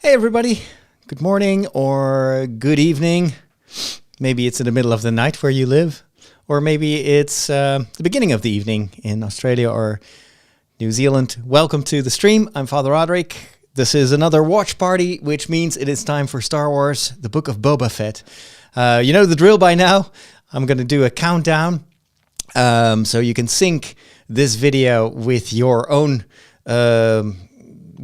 Hey everybody, good morning or good evening. Maybe it's in the middle of the night where you live, or maybe it's the beginning of the evening in Australia or New Zealand. Welcome to the stream. I'm Father Roderick. This is another watch party, which means it is time for Star Wars, the Book of Boba Fett. You know the drill by now. I'm going to do a countdown so you can sync this video with your own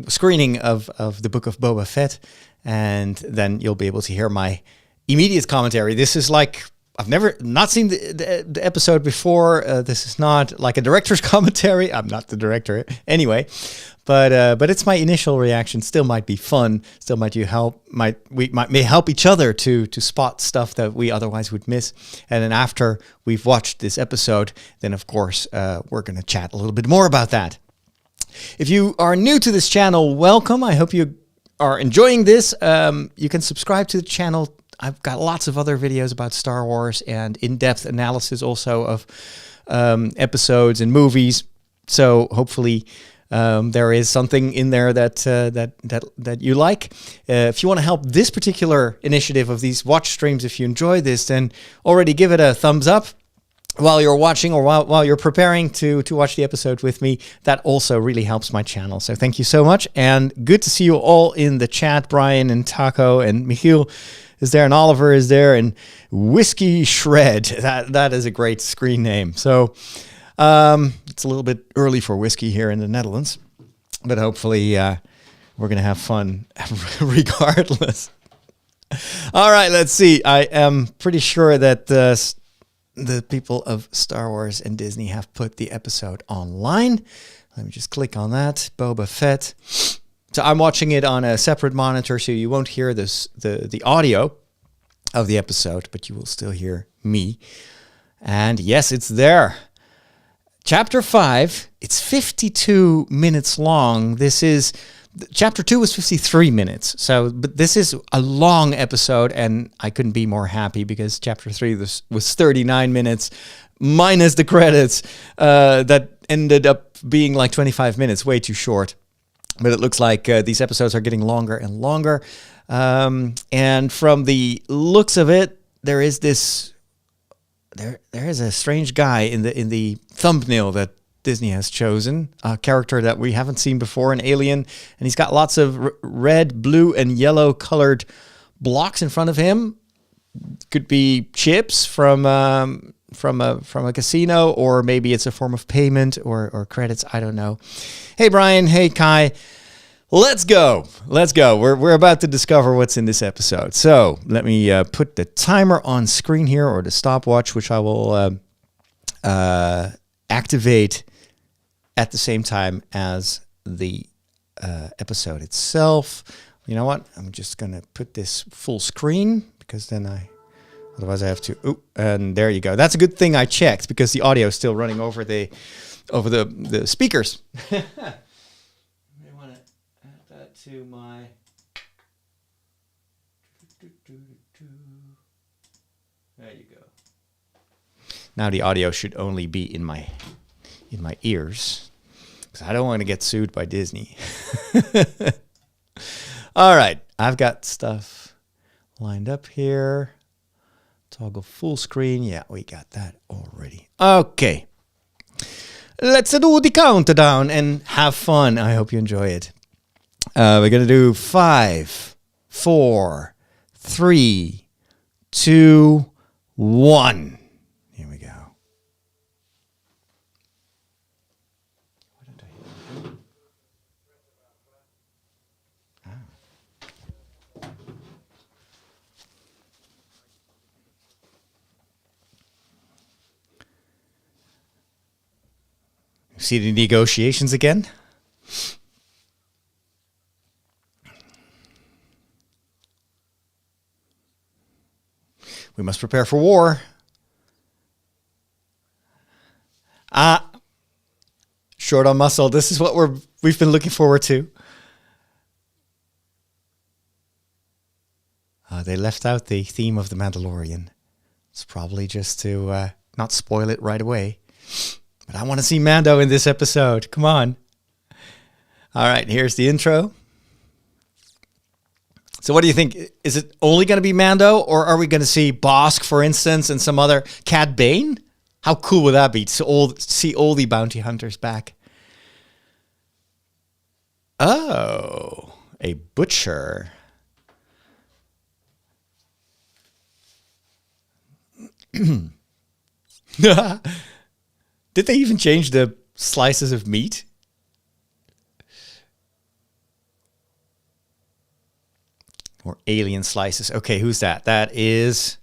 screening of the Book of Boba Fett, and then you'll be able to hear my immediate commentary. This is like, I've never not seen the episode before. This is not like a director's commentary. I'm not the director anyway, but it's my initial reaction. Still might be fun. Still we may help each other to spot stuff that we otherwise would miss. And then after we've watched this episode, then of course we're going to chat a little bit more about that. If you are new to this channel, welcome. I hope you are enjoying this. You can subscribe to the channel. I've got lots of other videos about Star Wars and in-depth analysis also of episodes and movies. So hopefully there is something in there that you like. If you want to help this particular initiative of these watch streams, if you enjoy this, then already give it a thumbs up while you're watching or while you're preparing to watch the episode with me. That also really helps my channel. So thank you so much. And good to see you all in the chat. Brian and Taco and Michiel is there, and Oliver is there, and Whiskey Shred. That is a great screen name. So it's a little bit early for whiskey here in the Netherlands, but hopefully we're going to have fun regardless. All right, let's see. I am pretty sure that the people of Star Wars and Disney have put the episode online. Let me just click on that. Boba Fett. So I'm watching it on a separate monitor, so you won't hear the audio of the episode, but you will still hear me. And yes, it's there. Chapter 5. It's 52 minutes long. Chapter 2 was 53 minutes. But this is a long episode, and I couldn't be more happy because Chapter 3 was 39 minutes, minus the credits that ended up being like 25 minutes, way too short. But it looks like these episodes are getting longer and longer. And from the looks of it, there is a strange guy in the thumbnail that Disney has chosen, a character that we haven't seen before, an alien, and he's got lots of red, blue, and yellow colored blocks in front of him. Could be chips from a casino, or maybe it's a form of payment or credits. I don't know. Hey Brian, hey Kai, let's go. We're about to discover what's in this episode. So let me put the timer on screen here, or the stopwatch, which I will activate at the same time as the episode itself. You know what? I'm just going to put this full screen because then otherwise I have to. Oh, and there you go. That's a good thing I checked because the audio is still running over the speakers. I want to add that to my. There you go. Now the audio should only be in my ears, because I don't want to get sued by Disney. All right, I've got stuff lined up here. Toggle full screen. Yeah, we got that already. Okay, let's do the countdown and have fun. I hope you enjoy it. We're going to do 5, 4, 3, 2, 1. Here we go. See the negotiations again? We must prepare for war. Short on muscle. This is what we've been looking forward to. They left out the theme of the Mandalorian. It's probably just to not spoil it right away. But I want to see Mando in this episode. Come on. All right, here's the intro. So what do you think? Is it only going to be Mando, or are we going to see Bosk, for instance, and some other Cad Bane? How cool would that be to see all the bounty hunters back? Oh, a butcher. Did they even change the slices of meat? Or alien slices. Okay, who's that? That is...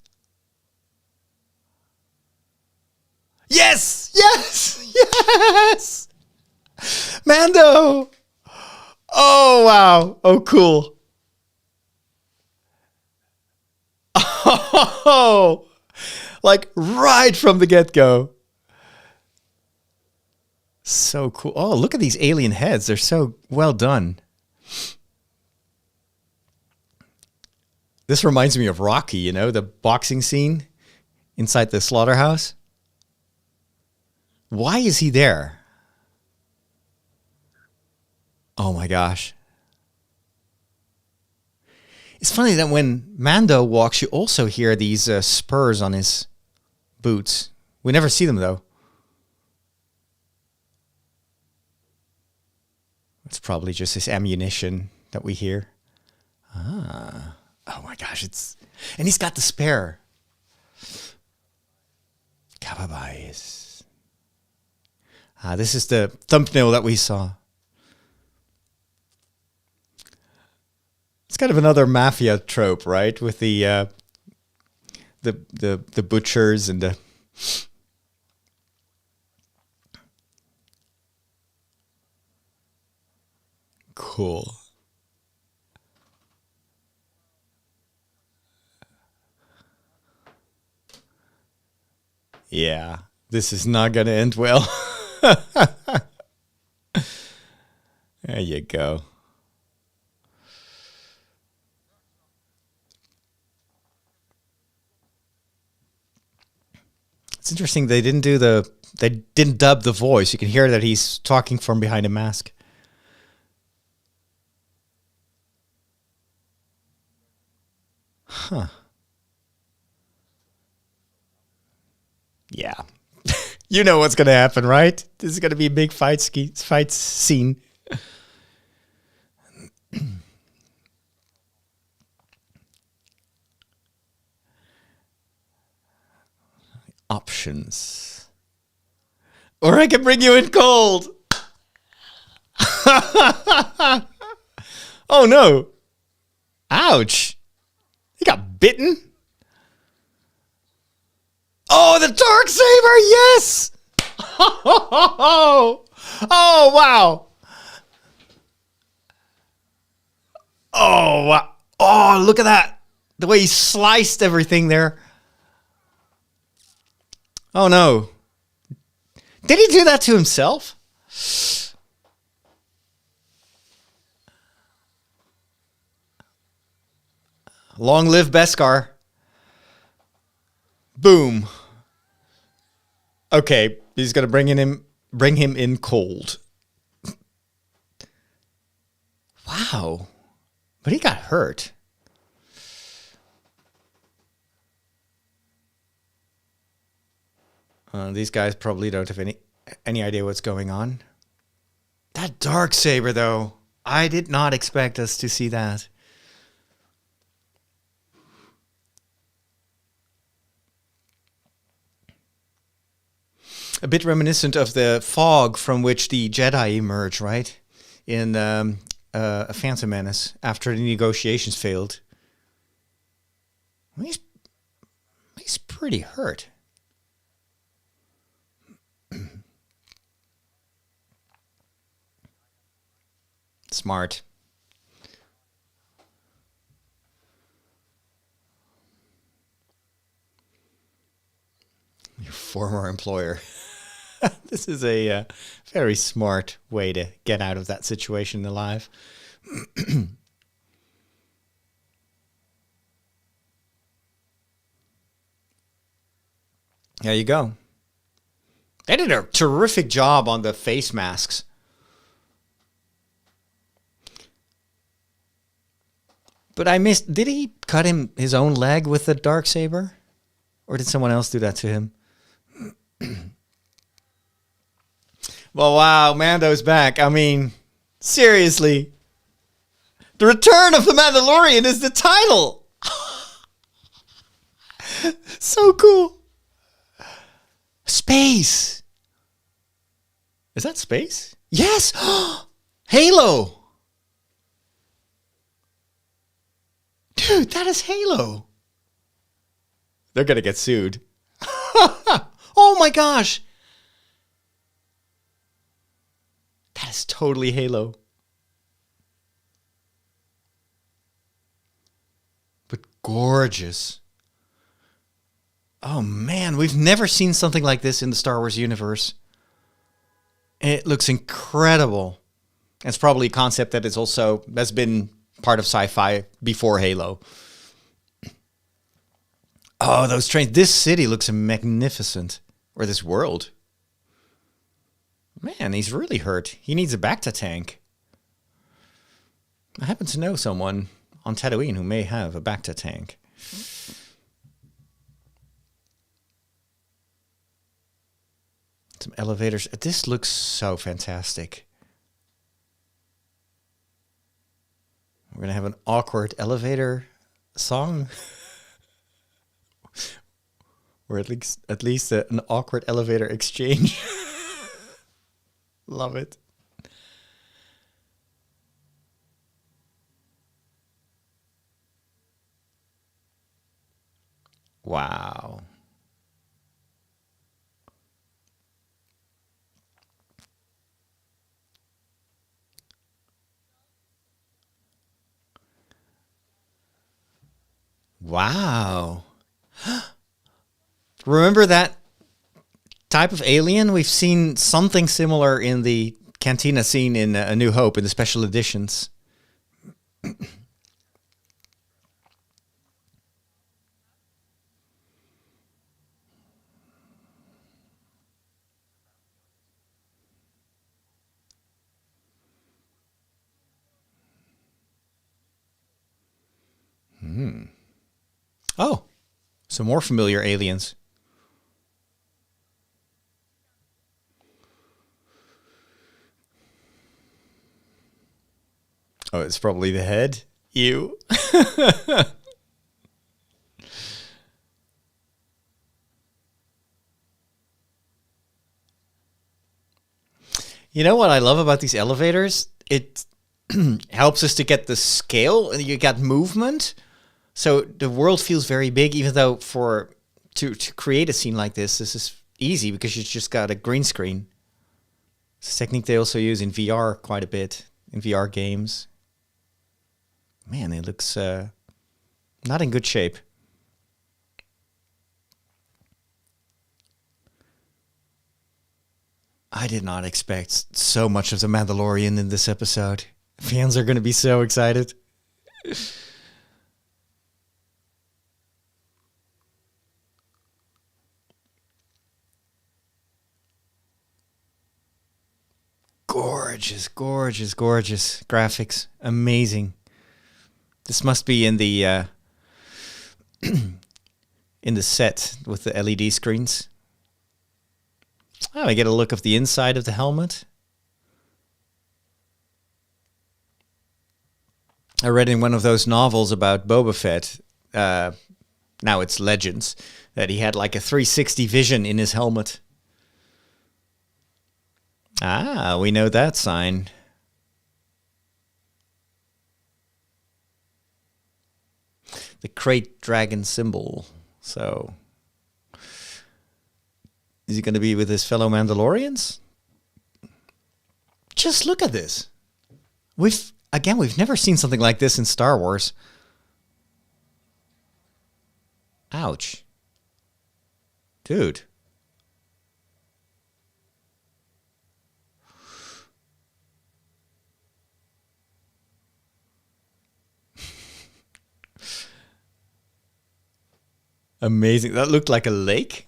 Yes! Yes! Yes! Mando! Oh, wow. Oh, cool. Oh, like right from the get-go. So cool. Oh, look at these alien heads. They're so well done. This reminds me of Rocky, you know, the boxing scene inside the slaughterhouse. Why is he there? Oh my gosh. It's funny that when Mando walks, you also hear these spurs on his boots. We never see them, though. It's probably just his ammunition that we hear. Ah. Oh my gosh, and he's got the spare. Cababais. This is the thumbnail that we saw. It's kind of another mafia trope, right? With the butchers and the... Cool. Yeah, this is not going to end well. There you go. It's interesting they didn't dub the voice. You can hear that he's talking from behind a mask. Huh. Yeah. You know what's going to happen, right? This is going to be a big fight scene. Options. Or I can bring you in cold. Oh no. Ouch. He got bitten. Oh, the Darksaber, yes! Oh, wow. Oh, wow. Oh, look at that. The way he sliced everything there. Oh, no. Did he do that to himself? Long live Beskar. Boom. Okay, he's gonna bring him in cold. Wow, but he got hurt. These guys probably don't have any idea what's going on. That Darksaber, though, I did not expect us to see that. A bit reminiscent of the fog from which the Jedi emerge, right? In A Phantom Menace, after the negotiations failed. He's pretty hurt. Smart. Your former employer. This is a very smart way to get out of that situation alive. There you go. They did a terrific job on the face masks. But I missed. Did he cut him his own leg with the Darksaber? Or did someone else do that to him? Well, wow, Mando's back. I mean, seriously. The Return of the Mandalorian is the title. So cool. Space. Is that space? Yes. Halo. Dude, that is Halo. They're going to get sued. Oh my gosh. That is totally Halo. But gorgeous. Oh man, we've never seen something like this in the Star Wars universe. It looks incredible. It's probably a concept that has been part of sci-fi before Halo. Oh, those trains. This city looks magnificent. Or this world. Man, he's really hurt. He needs a Bacta tank. I happen to know someone on Tatooine who may have a Bacta tank. Some elevators. This looks so fantastic. We're going to have an awkward elevator song. Or at least an awkward elevator exchange. Love it. Wow. Wow. Remember that type of alien? We've seen something similar in the cantina scene in A New Hope in the special editions. Oh, some more familiar aliens. Oh, it's probably the head. Ew. You know what I love about these elevators? It helps us to get the scale. You got movement. So the world feels very big, even though to create a scene like this is easy because you just got a green screen. It's a technique they also use in VR quite a bit, in VR games. Man, it looks not in good shape. I did not expect so much of the Mandalorian in this episode. Fans are going to be so excited. Gorgeous, gorgeous, gorgeous graphics. Amazing. This must be in the in the set with the LED screens. Oh, I get a look of the inside of the helmet. I read in one of those novels about Boba Fett, now it's Legends, that he had like a 360 vision in his helmet. Ah, we know that sign. The crate dragon symbol. So, is he going to be with his fellow Mandalorians? Just look at this. We've never seen something like this in Star Wars. Ouch. Dude. Amazing. That looked like a lake,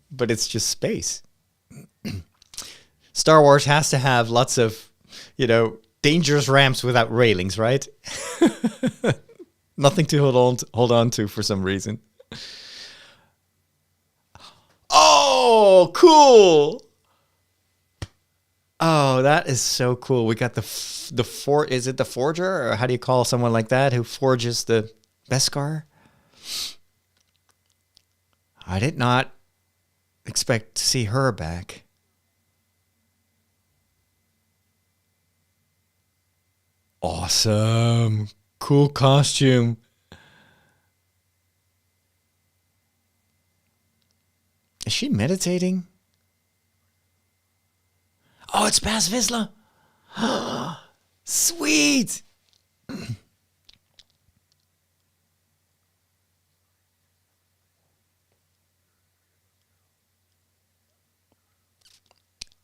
but it's just space. Star Wars has to have lots of, dangerous ramps without railings, right? Nothing to hold on to for some reason. Oh, cool. Oh, that is so cool. We got is it the forger, or how do you call someone like that who forges the Beskar? I did not expect to see her back. Awesome. Cool costume. Is she meditating? Oh, it's Paz Vizsla. Sweet.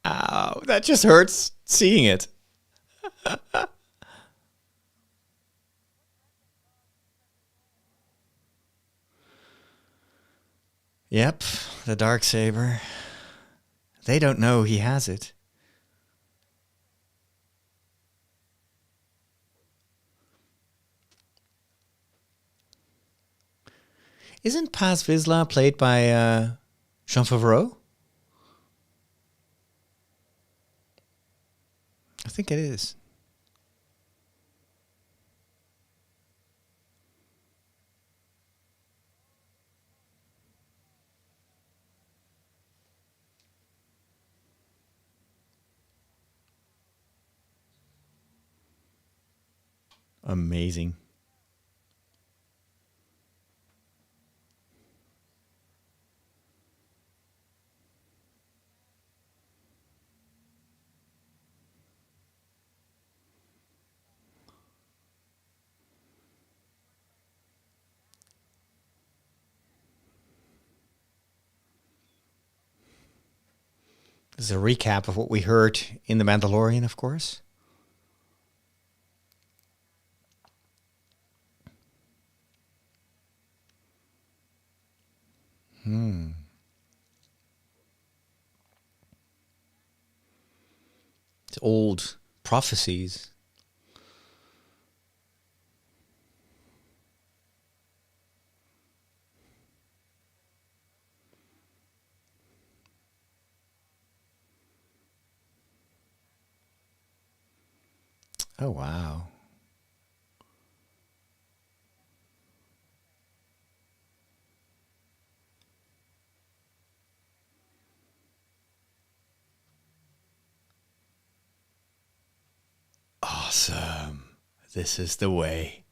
Ow, that just hurts seeing it. Yep, the Darksaber. They don't know he has it. Isn't Paz Vizsla played by Jean Favreau? I think it is. Amazing. This is a recap of what we heard in The Mandalorian, of course. It's old prophecies. Oh, wow. Awesome. This is the way.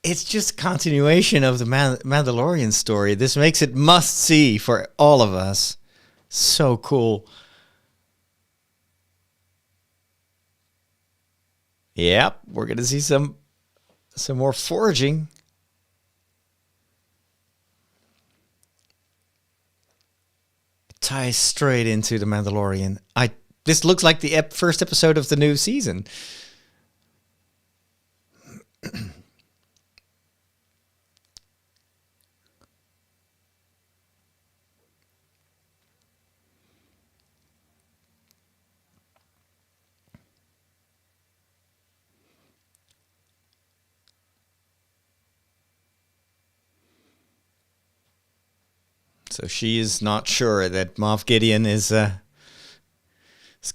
It's just continuation of the Mandalorian story. This makes it must see for all of us. So cool. Yep, we're gonna see some more forging. Ties straight into the Mandalorian. This looks like the first episode of the new season. So she is not sure that Moff Gideon is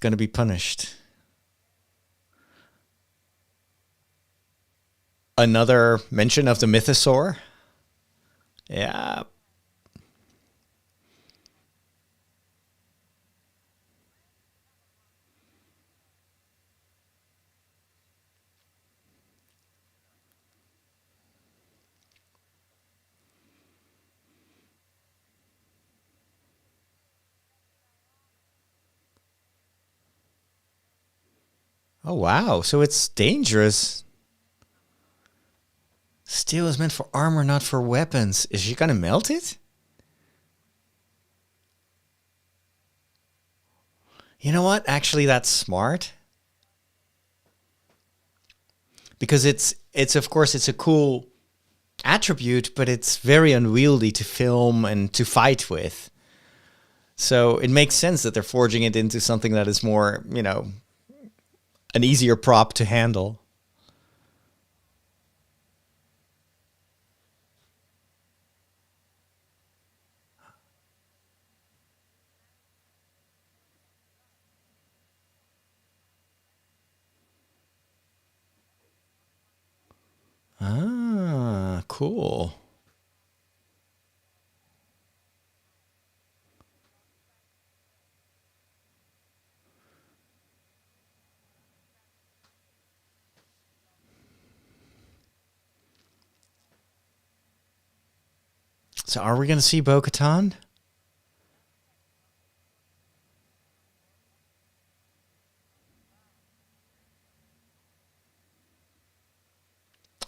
going to be punished. Another mention of the mythosaur. Yeah. Oh, wow. So it's dangerous. Steel is meant for armor, not for weapons. Is she going to melt it? You know what? Actually, that's smart. Because it's of course, it's a cool attribute, but it's very unwieldy to film and to fight with. So it makes sense that they're forging it into something that is more, an easier prop to handle. cool. So are we going to see Bo-Katan?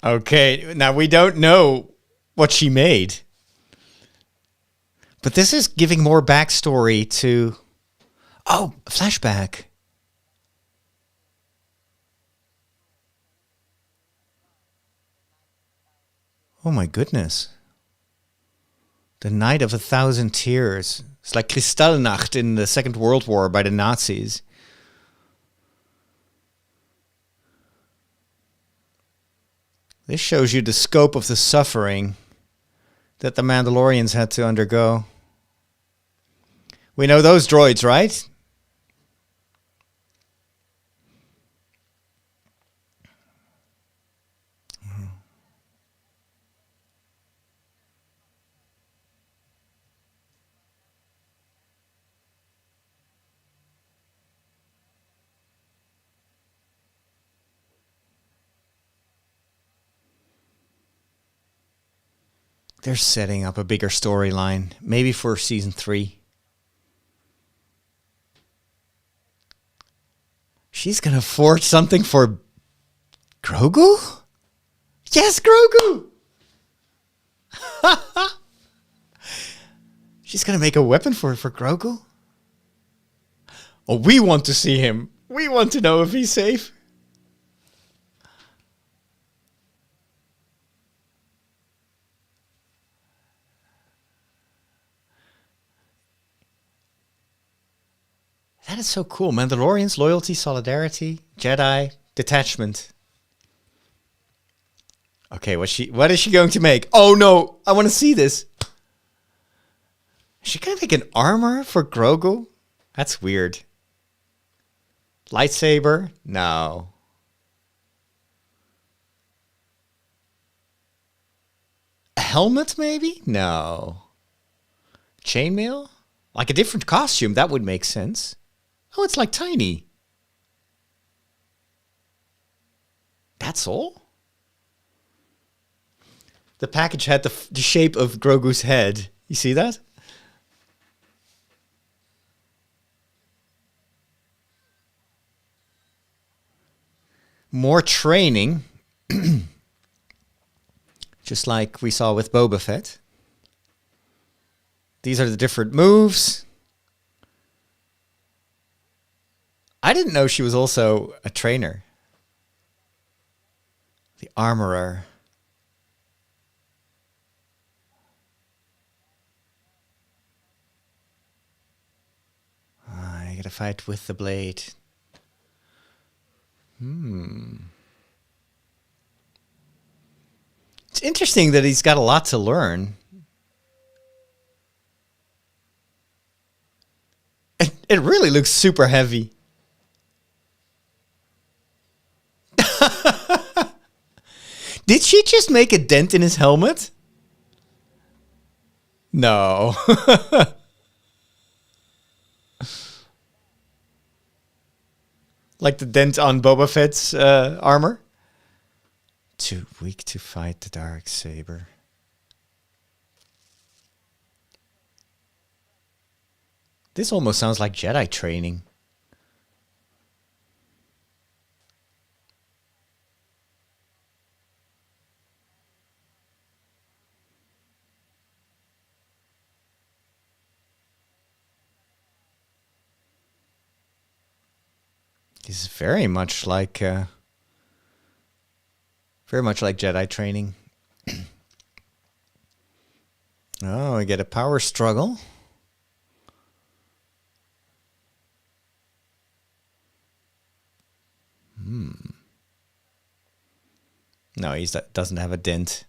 Okay, now we don't know what she made. But this is giving more backstory to... Oh, flashback. Oh my goodness. The Night of 1,000 Tears. It's like Kristallnacht in the Second World War by the Nazis. This shows you the scope of the suffering that the Mandalorians had to undergo. We know those droids, right? They're setting up a bigger storyline, maybe for season 3. She's gonna forge something for Grogu? Yes, Grogu! She's gonna make a weapon for Grogu? Oh, we want to see him. We want to know if he's safe. That is so cool. Mandalorians, loyalty, solidarity, Jedi, detachment. Okay, what is she going to make? Oh no, I want to see this. Is she going to make an armor for Grogu? That's weird. Lightsaber? No. A helmet maybe? No. Chainmail? Like a different costume, that would make sense. Oh, it's like tiny. That's all? The package had the shape of Grogu's head. You see that? More training. Just like we saw with Boba Fett. These are the different moves. I didn't know she was also a trainer. The armorer. I gotta fight with the blade. It's interesting that he's got a lot to learn. It really looks super heavy. Did she just make a dent in his helmet? No. Like the dent on Boba Fett's armor? Too weak to fight the Darksaber. This almost sounds like Jedi training. This is very much like Jedi training. Oh, we get a power struggle. No, he doesn't have a dent.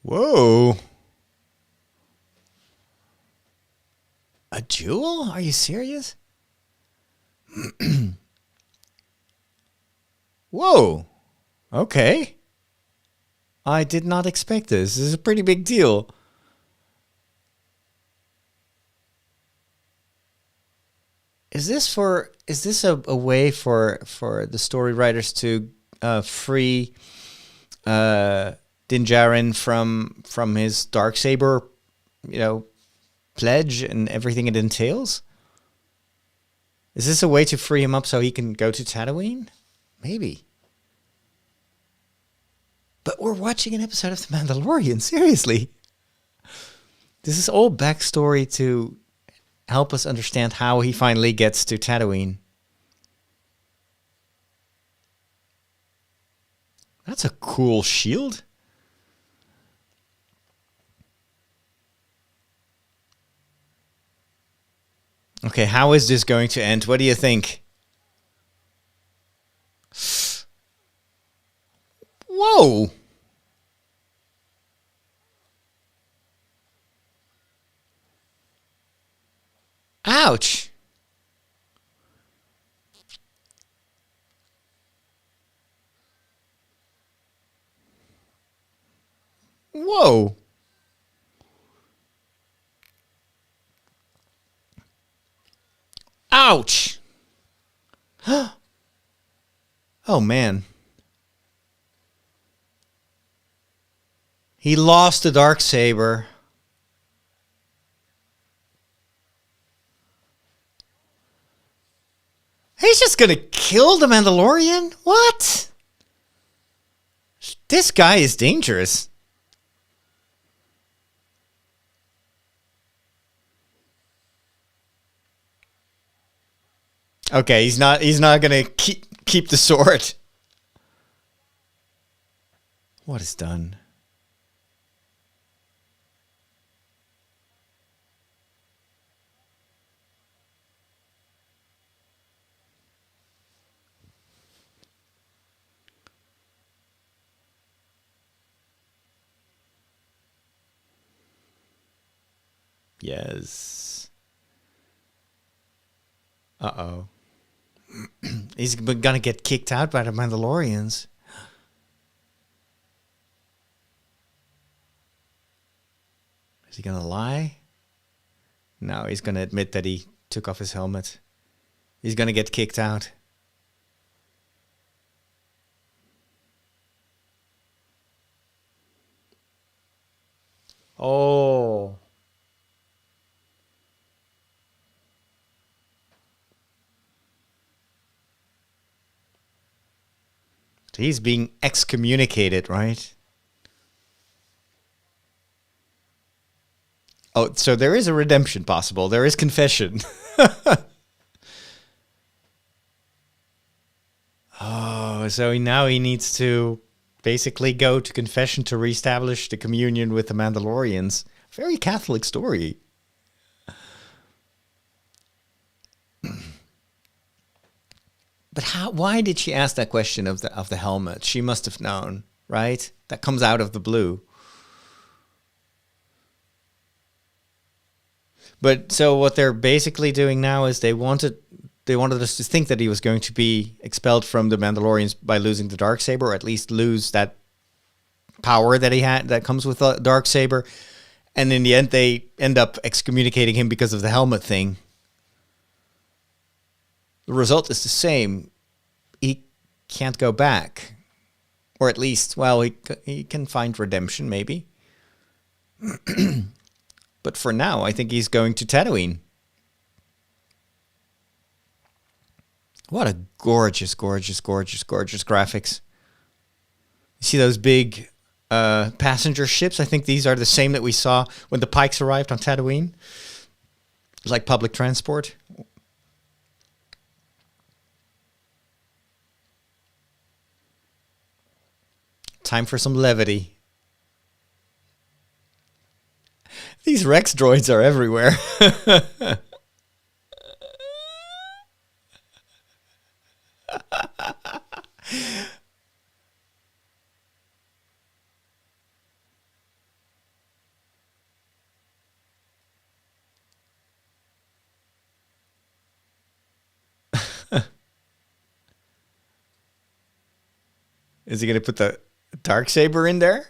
Whoa. A jewel? Are you serious? Whoa. Okay. I did not expect this. This is a pretty big deal. Is this a way for the story writers to free Din Djarin from his Darksaber, you know, pledge and everything it entails? Is this a way to free him up so he can go to Tatooine? Maybe. But we're watching an episode of The Mandalorian, seriously. This is all backstory to help us understand how he finally gets to Tatooine. That's a cool shield. Okay, how is this going to end? What do you think? Whoa! Ouch! Whoa! Ouch! Oh man. He lost the Darksaber. He's just gonna kill the Mandalorian? What? This guy is dangerous. Okay, he's not gonna keep the sword. What is done? Yes. Uh-oh. He's gonna get kicked out by the Mandalorians. Is he gonna lie? No, he's gonna admit that he took off his helmet. He's gonna get kicked out. Oh. He's being excommunicated, right? Oh, so there is a redemption possible. There is confession. Oh, so now he needs to basically go to confession to reestablish the communion with the Mandalorians. Very Catholic story. But how? Why did she ask that question of the helmet? She must have known, right? That comes out of the blue. But so what they're basically doing now is they wanted us to think that he was going to be expelled from the Mandalorians by losing the Darksaber, or at least lose that power that he had that comes with the Darksaber. And in the end, they end up excommunicating him because of the helmet thing. The result is the same. He can't go back. Or at least, well, he can find redemption, maybe. But for now, I think he's going to Tatooine. What a gorgeous, gorgeous, gorgeous, gorgeous graphics. You see those big passenger ships? I think these are the same that we saw when the Pikes arrived on Tatooine. Like public transport. Time for some levity. These Rex droids are everywhere. Is he going to put the Darksaber in there?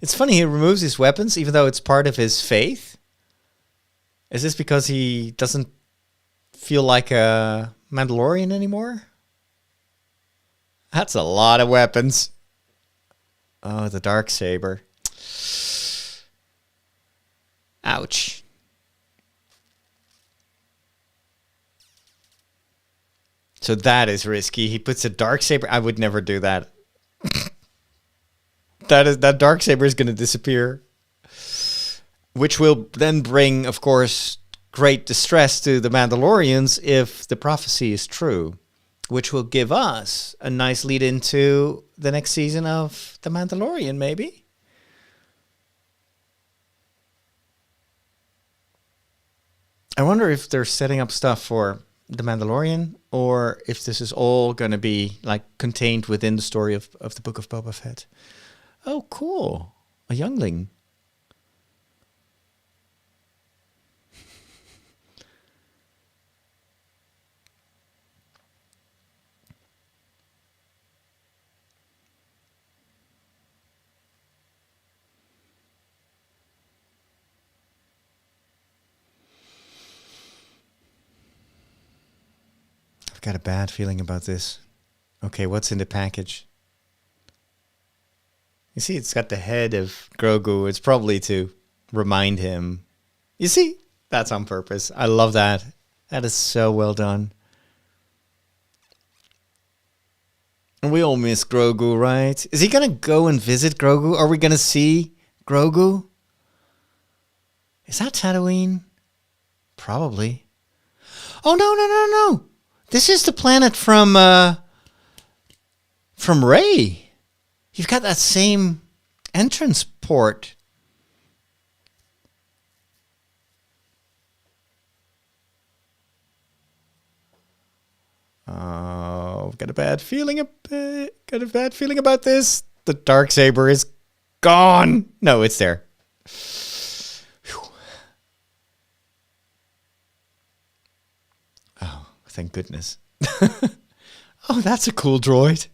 It's funny, he removes his weapons even though it's part of his faith. Is this because he doesn't feel like a Mandalorian anymore? That's a lot of weapons. Oh, the Darksaber. Ouch. So that is risky. He puts a Darksaber. I would never do that. That Darksaber is going to disappear. Which will then bring, of course, great distress to the Mandalorians if the prophecy is true. Which will give us a nice lead into the next season of The Mandalorian, maybe? I wonder if they're setting up stuff for The Mandalorian, or if this is all going to be like contained within the story of the Book of Boba Fett. Oh, cool. A youngling. I've got a bad feeling about this. Okay, what's in the package? You see, it's got the head of Grogu. It's probably to remind him. You see, that's on purpose. I love that. That is so well done. And we all miss Grogu, right? Is he going to go and visit Grogu? Are we going to see Grogu? Is that Tatooine? Probably. Oh, no. This is the planet from Rey. You've got that same entrance port. Oh, I've got a bad feeling. Got a bad feeling about this. The Darksaber is gone. No, it's there. Whew. Oh, thank goodness. Oh, that's a cool droid.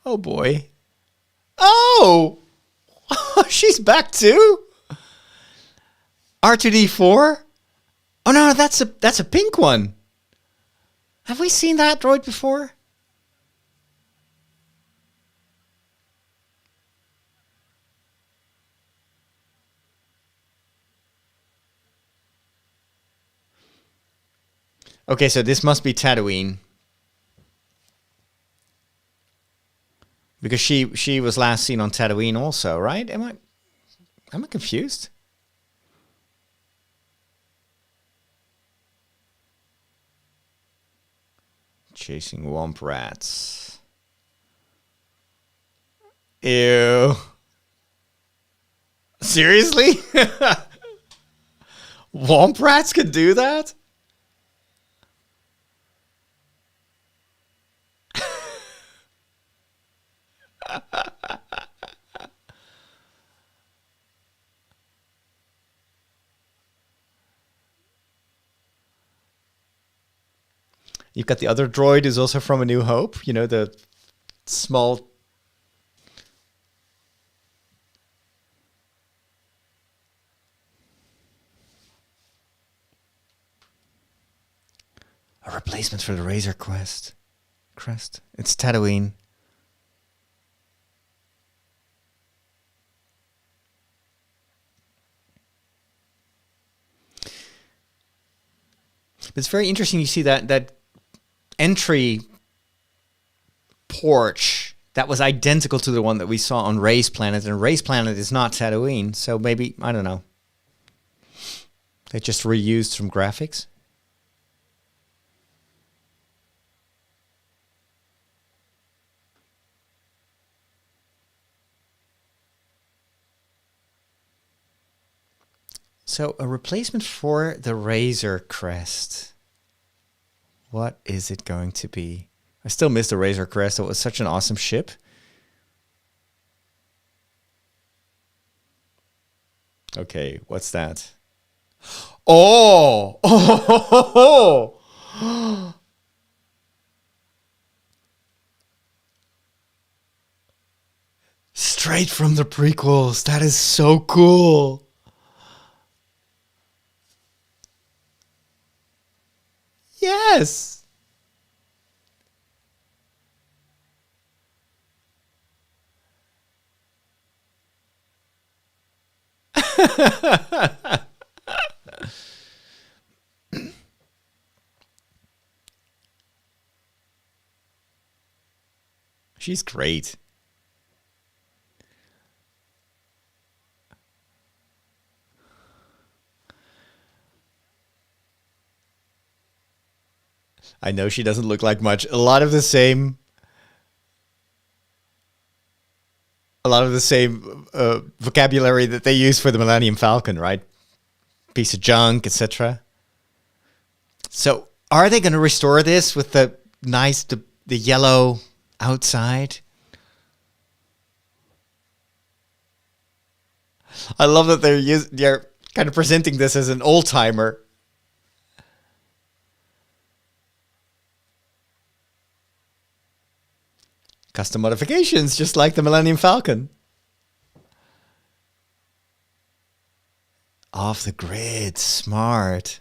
Oh boy. Oh! She's back too? R2-D4? Oh no, that's a pink one. Have we seen that droid before? Okay, so this must be Tatooine. Because she was last seen on Tatooine also, right? Am I confused? Chasing womp rats. Ew. Seriously? Womp rats can do that? You've got the other droid who's also from A New Hope. You know, the small... A replacement for the Razor Crest. It's Tatooine. It's very interesting. You see that entry porch that was identical to the one that we saw on Rey's planet, and Rey's planet is not Tatooine, so maybe, I don't know, they just reused some graphics. So a replacement for the Razor Crest. What is it going to be? I still miss the Razor Crest. It was such an awesome ship. Okay, what's that? Oh, oh, straight from the prequels. That is so cool. Yes. She's great. I know she doesn't look like much. A lot of the same vocabulary that they use for the Millennium Falcon, right? Piece of junk, etc. So, are they going to restore this with the yellow outside? I love that they're kind of presenting this as an old timer. Custom modifications, just like the Millennium Falcon. Off the grid, smart.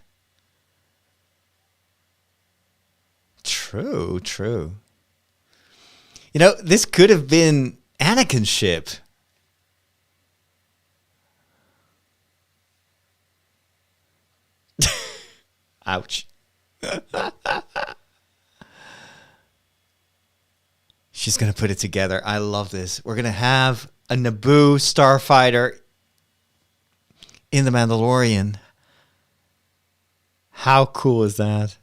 True, true. You know, this could have been Anakin's ship. Ouch. She's going to put it together. I love this. We're going to have a Naboo starfighter in The Mandalorian. How cool is that?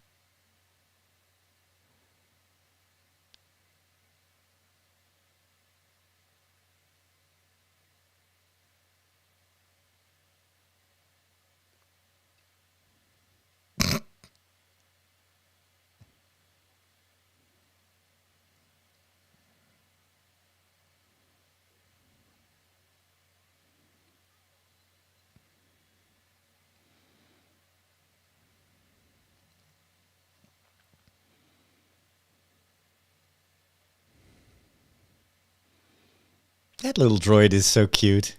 That little droid is so cute.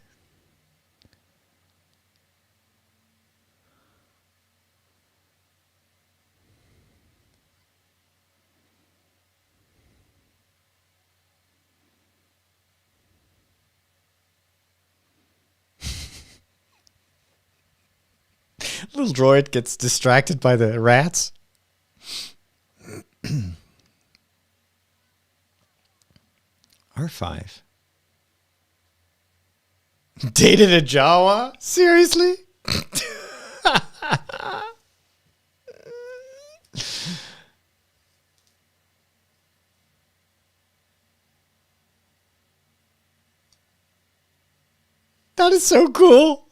Little droid gets distracted by the rats. R5. Dated a Jawa? Seriously? That is so cool.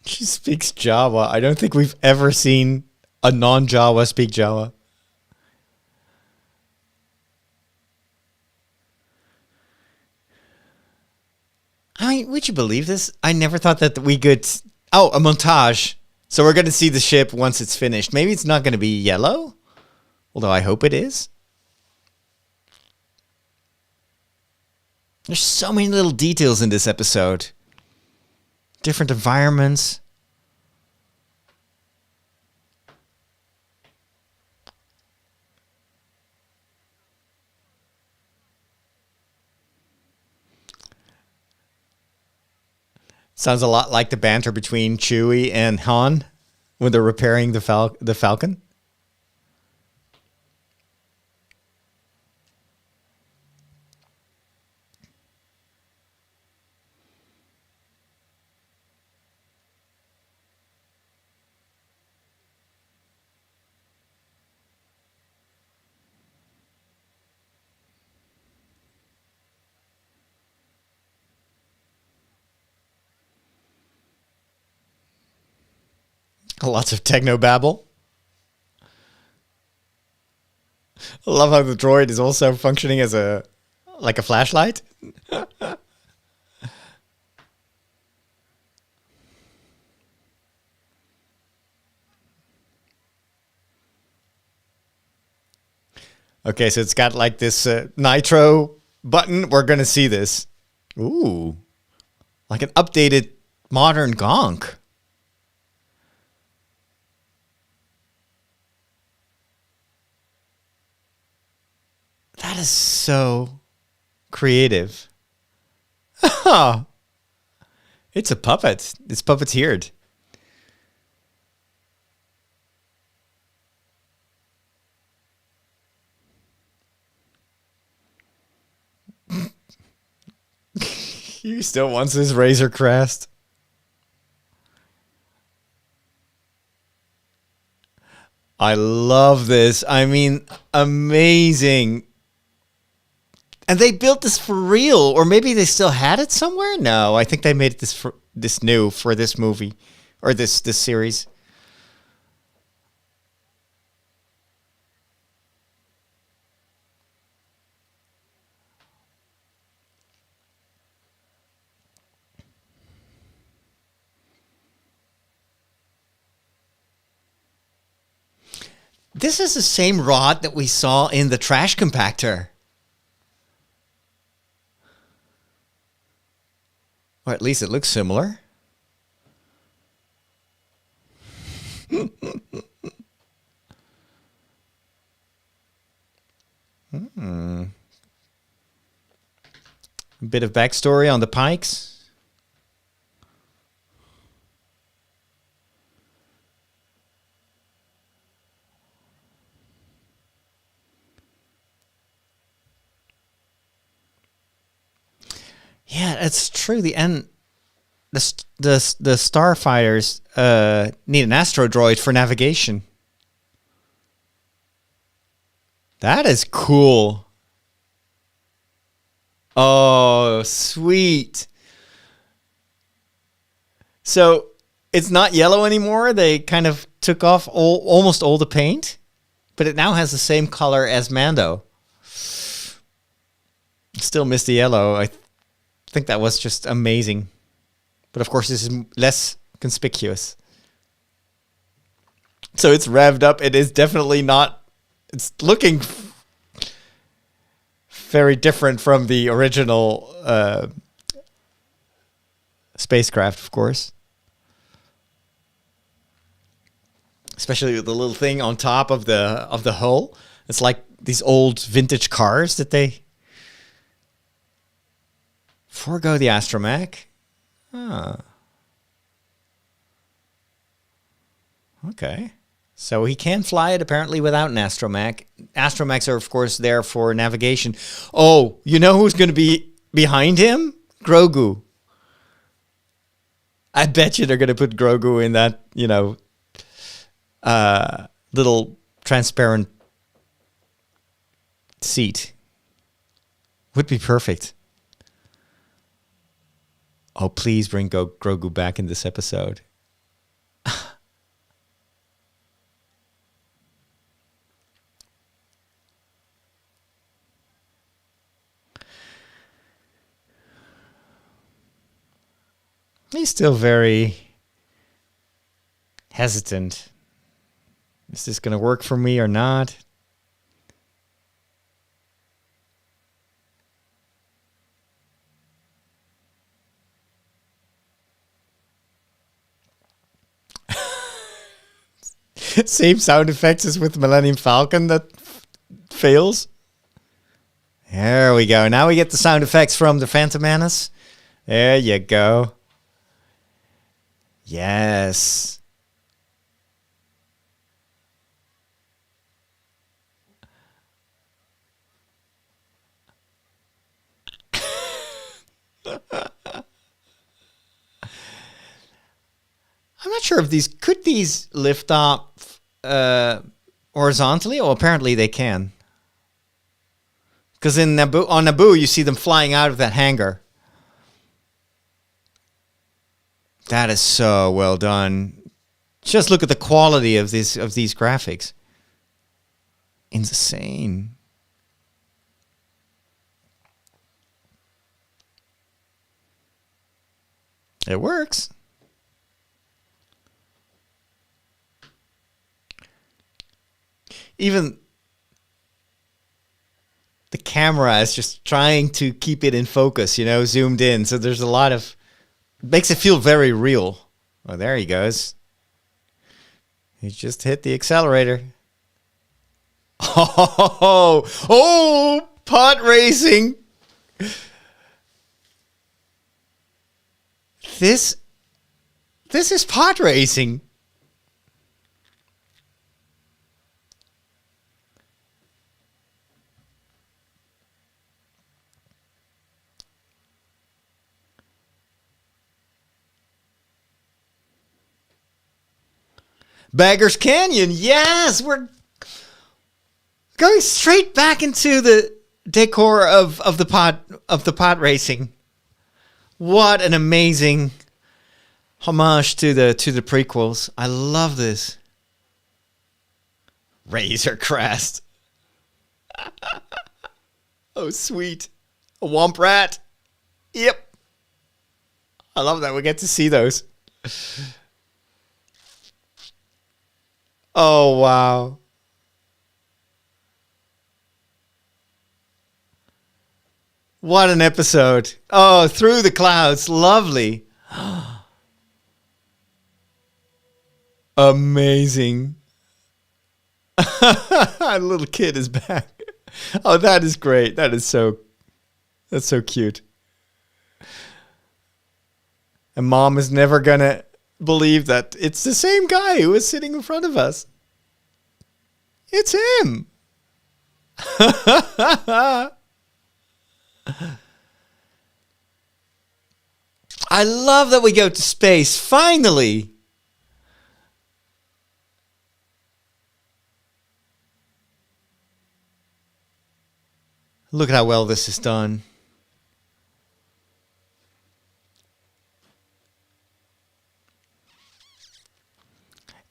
She speaks Java. I don't think we've ever seen a non-Jawa speak Java. I mean, would you believe this? I never thought that we could. Oh, a montage. So we're going to see the ship once it's finished. Maybe it's not going to be yellow, although I hope it is. There's so many little details in this episode. Different environments. Sounds a lot like the banter between Chewie and Han when they're repairing the Falcon. Lots of techno babble. I love how the droid is also functioning as a flashlight. Okay, so it's got like this nitro button. We're gonna see this. Ooh, like an updated modern gonk. That is so creative. It's a puppet. It's puppeteered. He still wants his Razor Crest. I love this. I mean, amazing. And they built this for real, or maybe they still had it somewhere. No, I think they made this new for this movie, or this series. This is the same rod that we saw in the trash compactor. Or at least it looks similar. A bit of backstory on the Pikes. Yeah, it's true. The starfighters need an astro droid for navigation. That is cool. Oh, sweet. So it's not yellow anymore. They kind of took off almost all the paint, but it now has the same color as Mando. Still miss the yellow. I think that was just amazing. But of course, this is less conspicuous. So it's revved up. It is definitely not... It's looking very different from the original spacecraft, of course. Especially with the little thing on top of the hull. It's like these old vintage cars that they... Forgo the astromech. Ah. Okay. So he can fly it apparently without an astromech. Astromechs are, of course, there for navigation. Oh, you know who's going to be behind him? Grogu. I bet you they're going to put Grogu in that, little transparent seat. Would be perfect. Oh, please bring Grogu back in this episode. He's still very hesitant. Is this going to work for me or not? Same sound effects as with Millennium Falcon that fails. There we go. Now we get the sound effects from the Phantom Menace. There you go. Yes. I'm not sure if could these lift up horizontally? Oh, apparently they can. Because on Naboo, you see them flying out of that hangar. That is so well done. Just look at the quality of these graphics. Insane. It works. Even the camera is just trying to keep it in focus, you know, zoomed in. So there's a lot of, makes it feel very real. Oh, there he goes. He just hit the accelerator. Oh, pod racing. This is pod racing. Baggers Canyon, yes, we're going straight back into the decor of the pod racing. What an amazing homage to the prequels. I love this. Razor Crest. Oh, sweet. A Womp Rat. Yep. I love that we get to see those. Oh, wow. What an episode. Oh, through the clouds. Lovely. Amazing. A little kid is back. Oh, that is great. That's so cute. And Mom is never gonna believe that it's the same guy who is sitting in front of us. It's him. I love that we go to space, finally. Look at how well this is done.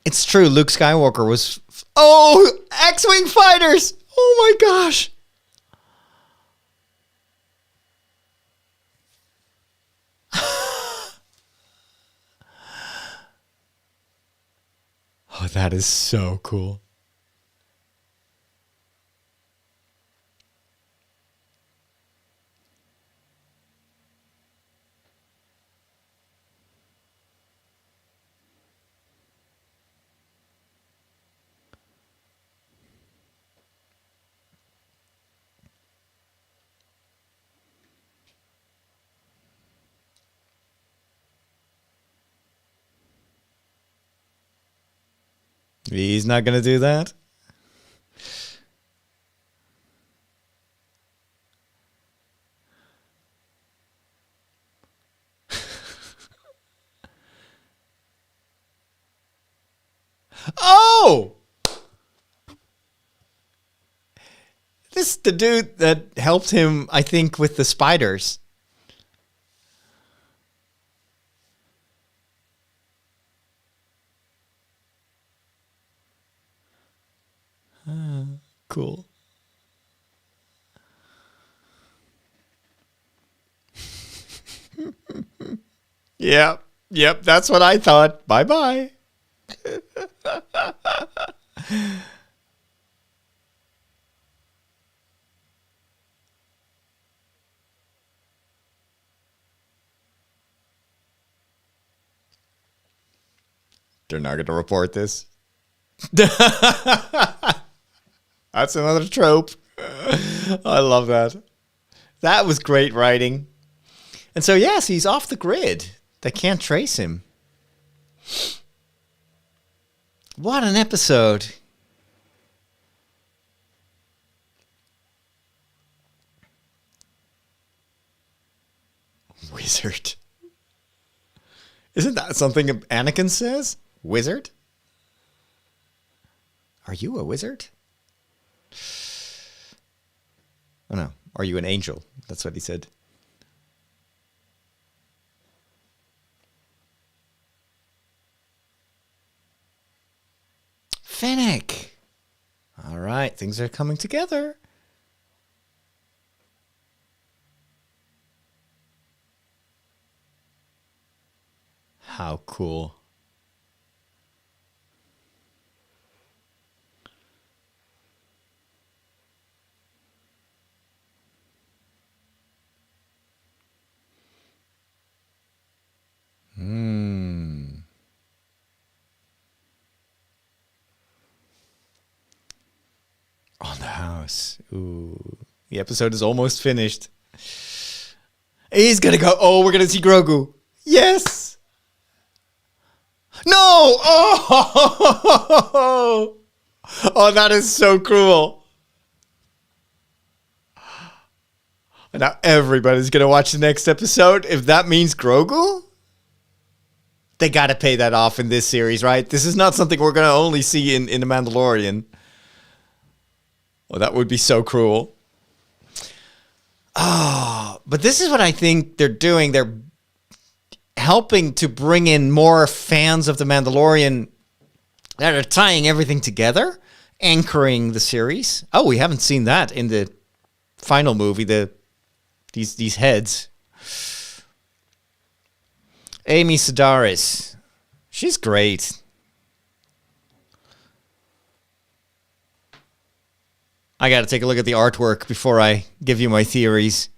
It's true, Luke Skywalker was... Oh, X-Wing fighters! Oh my gosh! Oh, that is so cool. He's not going to do that. Oh! This is the dude that helped him, I think, with the spiders. Cool. Yep, that's what I thought. Bye-bye. They're not going to report this. That's another trope. I love that. That was great writing. And so, yes, he's off the grid. They can't trace him. What an episode. Wizard. Isn't that something Anakin says? Wizard? Are you a wizard? Oh no. Are you an angel? That's what he said. Fennec. All right, things are coming together. How cool. On the house. Ooh. The episode is almost finished. He's gonna go. Oh, we're gonna see Grogu. Yes. No. Oh. Oh, that is so cruel. And now everybody's gonna watch the next episode. If that means Grogu, they gotta pay that off in this series, right? This is not something we're gonna only see in The Mandalorian. Well, that would be so cruel. Oh, but this is what I think they're doing. They're helping to bring in more fans of The Mandalorian that are tying everything together, anchoring the series. Oh, we haven't seen that in the final movie, these heads. Amy Sedaris. She's great. I got to take a look at the artwork before I give you my theories.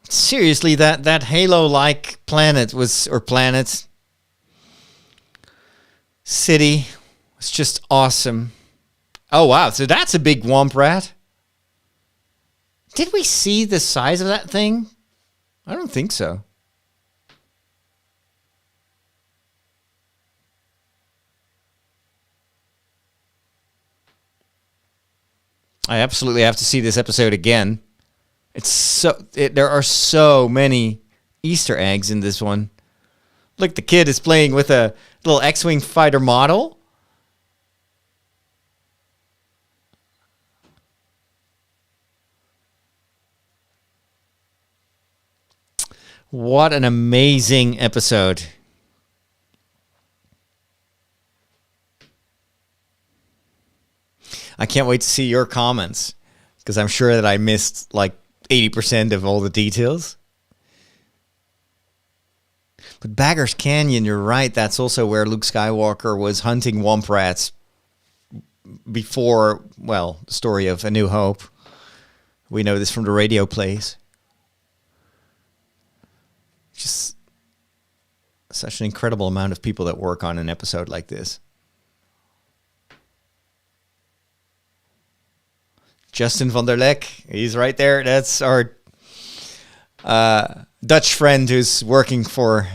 Seriously, that Halo-like planet city was just awesome. Oh, wow. So that's a big womp rat. Did we see the size of that thing? I don't think so. I absolutely have to see this episode again. There are so many Easter eggs in this one. Look, the kid is playing with a little X-Wing fighter model. What an amazing episode. I can't wait to see your comments, because I'm sure that I missed like 80% of all the details. But Bagger's Canyon, you're right. That's also where Luke Skywalker was hunting womp rats before, well, the story of A New Hope. We know this from the radio plays. Just such an incredible amount of people that work on an episode like this. Justin van der Lek, he's right there. That's our Dutch friend who's working for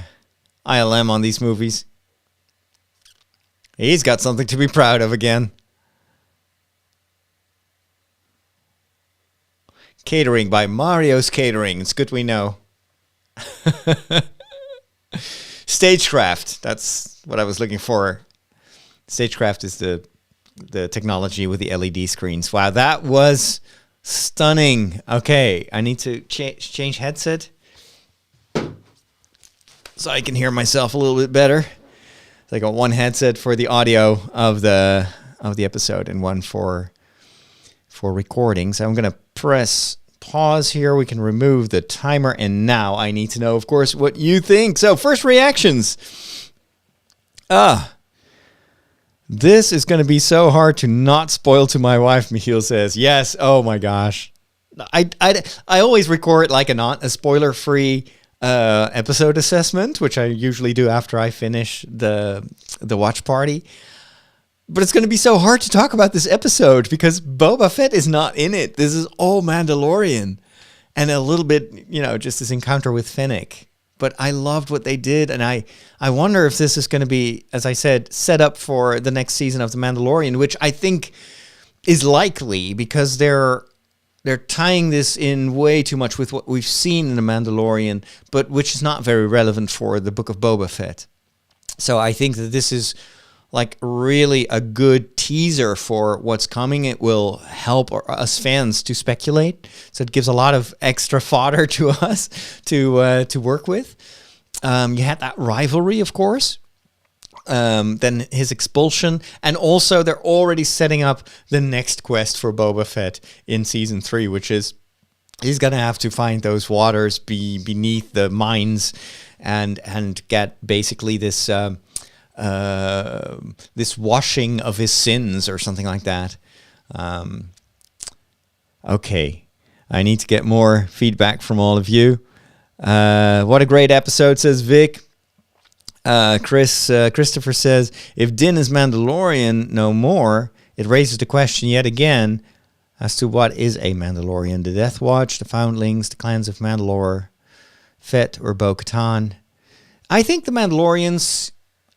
ILM on these movies. He's got something to be proud of again. Catering by Mario's Catering. It's good we know. Stagecraft. That's what I was looking for. Stagecraft is the technology with the LED screens. Wow, that was stunning. Okay, I need to change headset so I can hear myself a little bit better. So I got one headset for the audio of the episode and one for recording. So I'm gonna press pause here. We can remove the timer, and now I need to know, of course, what you think. So first reactions. This is going to be so hard to not spoil to my wife, Michiel says. Yes, oh my gosh. I always record like a spoiler-free episode assessment, which I usually do after I finish the watch party. But it's going to be so hard to talk about this episode because Boba Fett is not in it. This is all Mandalorian. And a little bit, just this encounter with Fennec. But I loved what they did, and I wonder if this is going to be, as I said, set up for the next season of The Mandalorian, which I think is likely because they're tying this in way too much with what we've seen in The Mandalorian, but which is not very relevant for the Book of Boba Fett. So I think that this is like really a good teaser for what's coming. It will help us fans to speculate. So it gives a lot of extra fodder to us to work with. You had that rivalry, of course. then his expulsion, and also they're already setting up the next quest for Boba Fett in season 3, which is he's gonna have to find those waters beneath the mines, and get basically this this washing of his sins or something like that. Okay, I need to get more feedback from all of you. What a great episode, says Vic. Christopher says, if Din is Mandalorian no more, it raises the question yet again as to what is a Mandalorian. The Death Watch, the Foundlings, the clans of Mandalore, Fett, or Bo-Katan. I think the Mandalorians,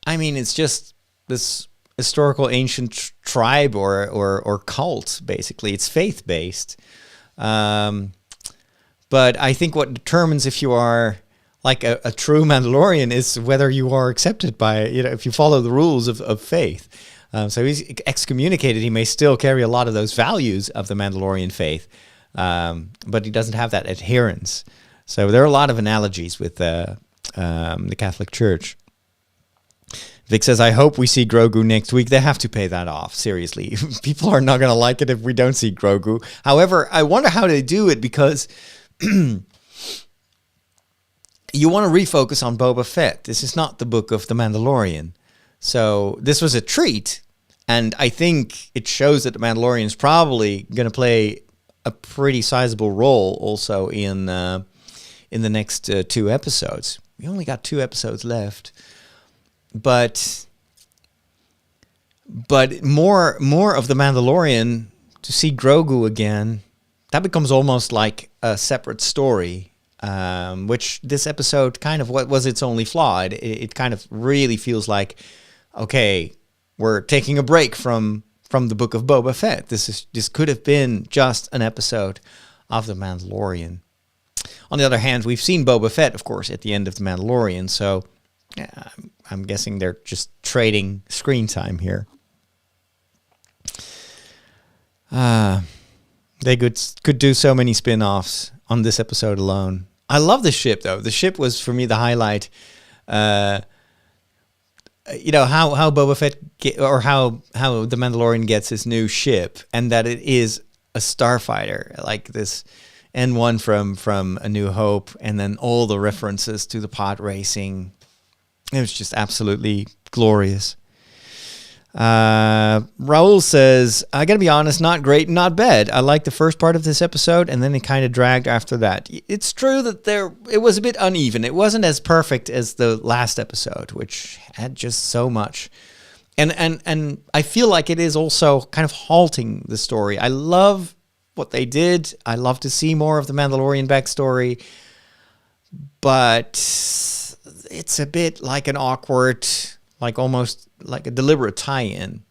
I mean, it's just this historical ancient tribe or cult, basically. It's faith-based. But I think what determines if you are like a true Mandalorian is whether you are accepted by, if you follow the rules of faith. So he's excommunicated. He may still carry a lot of those values of the Mandalorian faith, but he doesn't have that adherence. So there are a lot of analogies with the Catholic Church. Vic says, I hope we see Grogu next week. They have to pay that off, seriously. People are not going to like it if we don't see Grogu. However, I wonder how they do it, because you want to refocus on Boba Fett. This is not the book of The Mandalorian. So this was a treat, and I think it shows that The Mandalorian is probably going to play a pretty sizable role also in the next 2 episodes. We only got 2 episodes left. But more of The Mandalorian, to see Grogu again, that becomes almost like a separate story, which this episode kind of was its only flaw. It kind of really feels like, okay, we're taking a break from the Book of Boba Fett. This could have been just an episode of The Mandalorian. On the other hand, we've seen Boba Fett, of course, at the end of The Mandalorian, so yeah, I'm guessing they're just trading screen time here. They could do so many spin-offs on this episode alone. I love the ship, though. The ship was, for me, the highlight. How Boba Fett how the Mandalorian gets his new ship, and that it is a starfighter, like this N1 from A New Hope, and then all the references to the pod racing. It was just absolutely glorious. Raul says, I gotta be honest, not great, not bad. I liked the first part of this episode, and then it kind of dragged after that. It's true that it was a bit uneven. It wasn't as perfect as the last episode, which had just so much. And I feel like it is also kind of halting the story. I love what they did. I love to see more of the Mandalorian backstory, but it's a bit like an awkward, like almost like a deliberate tie-in.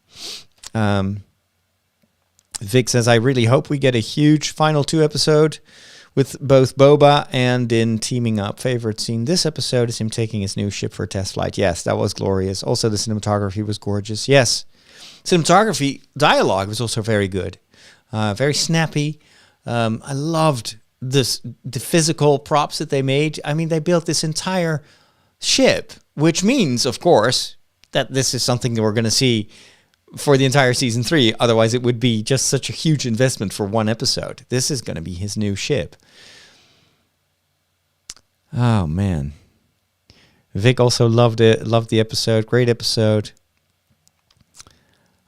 Vic says, I really hope we get a huge final 2 episode with both Boba and Din teaming up. Favorite scene this episode is him taking his new ship for a test flight. Yes, that was glorious. Also, the cinematography was gorgeous. Yes, cinematography, dialogue was also very good. Very snappy. I loved the physical props that they made. I mean, they built this entire ship, which means, of course, that this is something that we're going to see for the entire season 3. Otherwise, it would be just such a huge investment for 1 episode. This is going to be his new ship. Oh, man. Vic also loved it. Loved the episode. Great episode.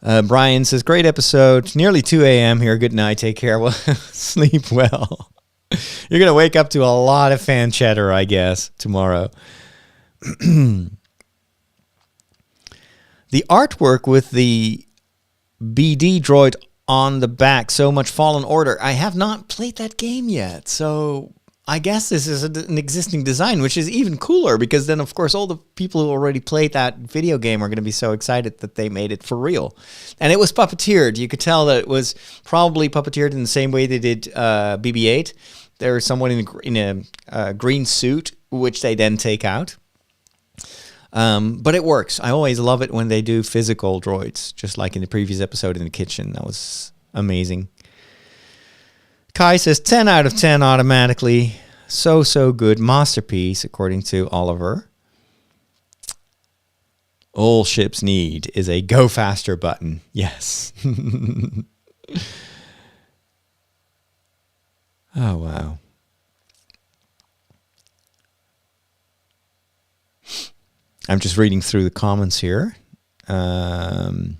Brian says, great episode. Nearly 2 a.m. here. Good night. Take care. Well, sleep well. You're going to wake up to a lot of fan chatter, I guess, tomorrow. The artwork with the BD droid on the back, so much Fallen Order. I have not played that game yet, so I guess this is an existing design, which is even cooler, because then, of course, all the people who already played that video game are going to be so excited that they made it for real. And it was puppeteered. You could tell that it was probably puppeteered in the same way they did BB-8. There was someone in a green suit, which they then take out. But it works. I always love it when they do physical droids, just like in the previous episode in the kitchen. That was amazing. Kai says 10 out of 10 automatically. So good. Masterpiece, according to Oliver. All ships need is a go faster button. Yes. Oh, wow. I'm just reading through the comments here. The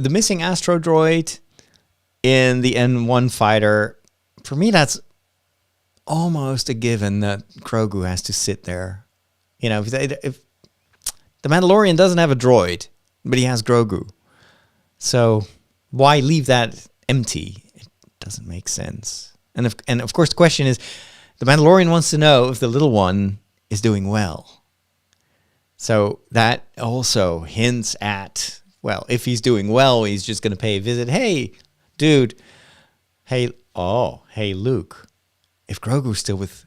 missing astro droid in the N1 fighter, for me, that's almost a given that Grogu has to sit there. You know, if the Mandalorian doesn't have a droid, but he has Grogu. So why leave that empty? It doesn't make sense. And of course, the question is, the Mandalorian wants to know if the little one is doing well. So that also hints at, well, if he's doing well, he's just going to pay a visit. Hey, dude. Hey, Luke. If Grogu's still with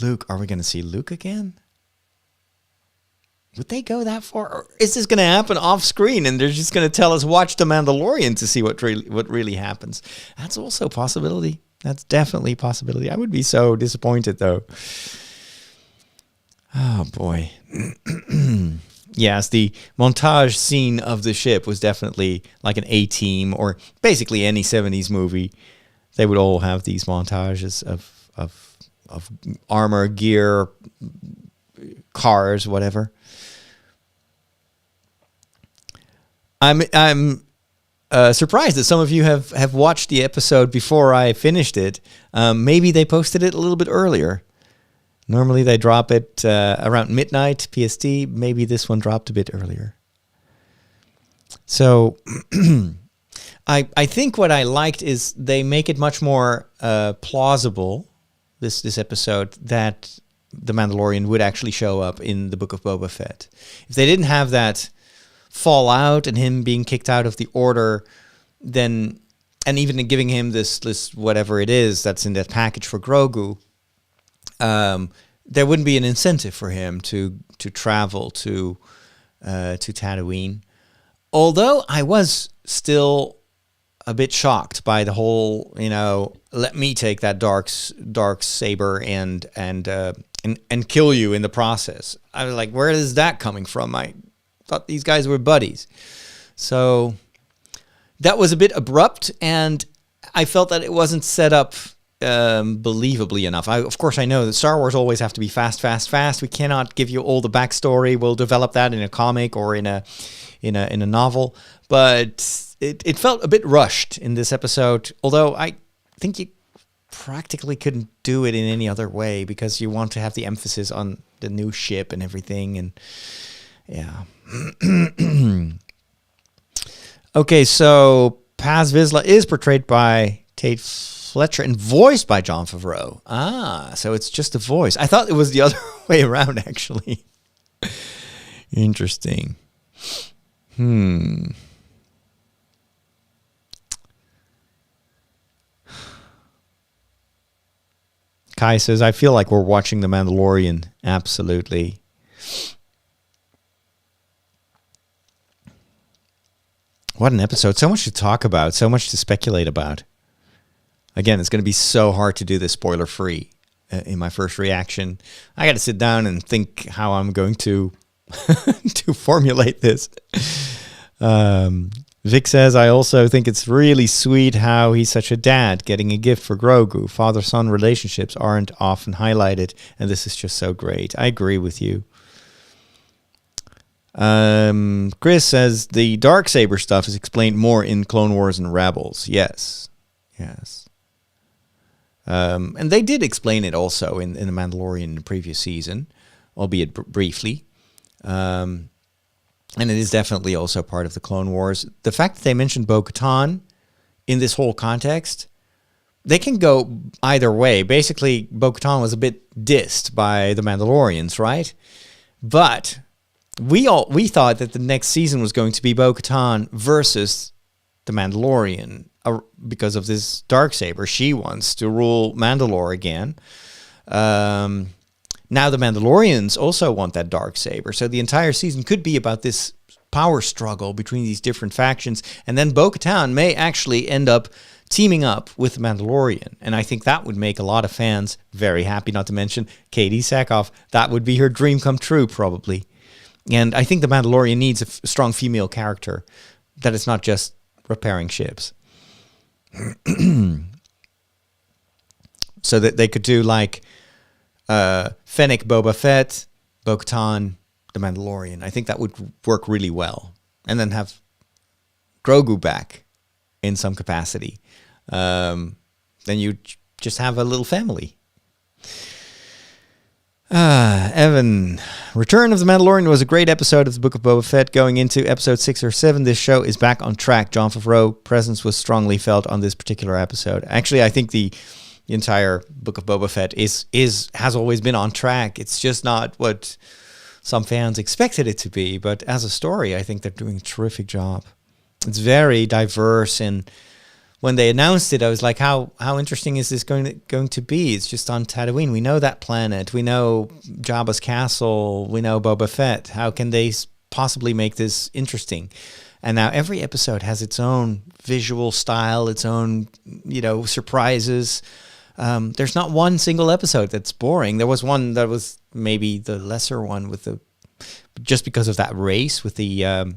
Luke, are we going to see Luke again? Would they go that far? Or is this going to happen off screen and they're just going to tell us, watch The Mandalorian to see what really happens? That's also a possibility. That's definitely a possibility. I would be so disappointed, though. Oh, boy. Yes, the montage scene of the ship was definitely like an A-Team, or basically any 70s movie. They would all have these montages of armor, gear, cars, whatever. I'm surprised that some of you have watched the episode before I finished it. Maybe they posted it a little bit earlier. Normally they drop it around midnight PST. Maybe this one dropped a bit earlier. So I think what I liked is they make it much more plausible, this episode, that the Mandalorian would actually show up in the Book of Boba Fett. If they didn't have that fallout and him being kicked out of the order, then, and even giving him this whatever it is that's in that package for Grogu, there wouldn't be an incentive for him to travel to Tatooine. Although I was still a bit shocked by the whole, let me take that Darksaber and kill you in the process. I was like, where is that coming from? I thought these guys were buddies. So that was a bit abrupt, and I felt that it wasn't set up believably enough. Of course, I know that Star Wars always have to be fast. We cannot give you all the backstory. We'll develop that in a comic or in a novel. But it felt a bit rushed in this episode. Although I think you practically couldn't do it in any other way, because you want to have the emphasis on the new ship and everything. And yeah. Okay, so Paz Vizsla is portrayed by Tate Fletcher and voiced by Jon Favreau. So it's just a voice. I thought it was the other way around, actually. Interesting. Kai says, I feel like we're watching The Mandalorian. Absolutely. What an episode. So much to talk about. So much to speculate about. Again, it's going to be so hard to do this spoiler-free in my first reaction. I got to sit down and think how I'm going to to formulate this. Vic says, I also think it's really sweet how he's such a dad getting a gift for Grogu. Father-son relationships aren't often highlighted, and this is just so great. I agree with you. Chris says, the Darksaber stuff is explained more in Clone Wars and Rebels. Yes. And they did explain it also in The Mandalorian in the previous season, albeit briefly. And it is definitely also part of the Clone Wars. The fact that they mentioned Bo-Katan in this whole context, they can go either way. Basically, Bo-Katan was a bit dissed by the Mandalorians, right? But we thought that the next season was going to be Bo-Katan versus the Mandalorian because of this Darksaber. She wants to rule Mandalore again. Now the Mandalorians also want that Darksaber. So the entire season could be about this power struggle between these different factions. And then Bo-Katan may actually end up teaming up with the Mandalorian. And I think that would make a lot of fans very happy, not to mention Katie Sackhoff. That would be her dream come true, probably. And I think the Mandalorian needs a strong female character, that it's not just repairing ships. So that they could do like Fennec, Boba Fett, Bo-Katan, the Mandalorian. I think that would work really well. And then have Grogu back in some capacity. Then you just have a little family. Evan, Return of the Mandalorian was a great episode of the Book of Boba Fett. Going into episode 6 or 7, this show is back on track. Jon Favreau's presence was strongly felt on this particular episode. Actually, I think the entire Book of Boba Fett has always been on track. It's just not what some fans expected it to be. But as a story, I think they're doing a terrific job. It's very diverse, and when they announced it, I was like, how interesting is this going to be? It's just on Tatooine. We know that planet. We know Jabba's castle. We know Boba Fett. How can they possibly make this interesting? And now every episode has its own visual style, its own, surprises. There's not one single episode that's boring. There was one that was maybe the lesser one just because of that race with the